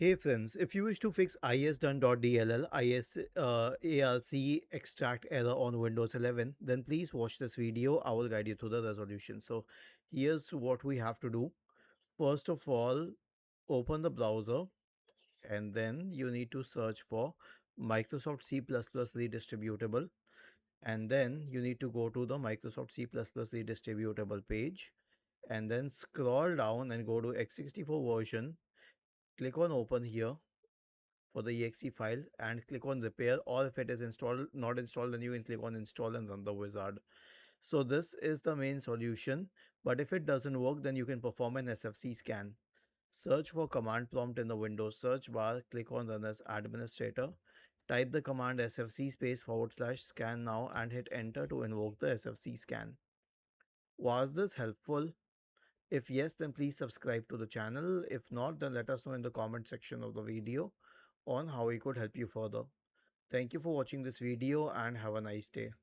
Hey friends, if you wish to fix ISDone dll ISArcExtract Error on Windows 11, then please watch this video. I will guide you through the resolution. So here's what we have to do. First of all, open the browser and then you need to search for Microsoft C++ redistributable, and then you need to go to the Microsoft C++ redistributable page and then scroll down and go to x64 version. Click on open here for the exe file and click on repair, or if it is installed not installed, then you can click on install and run the wizard. So this is the main solution, but if it doesn't work, then you can perform an SFC scan. Search for command prompt in the Windows search bar, click on run as administrator, type the command sfc space / scan now and hit enter to invoke the SFC scan. Was this helpful? If yes, then please subscribe to the channel. If not, then let us know in the comment section of the video on how we could help you further. Thank you for watching this video and have a nice day.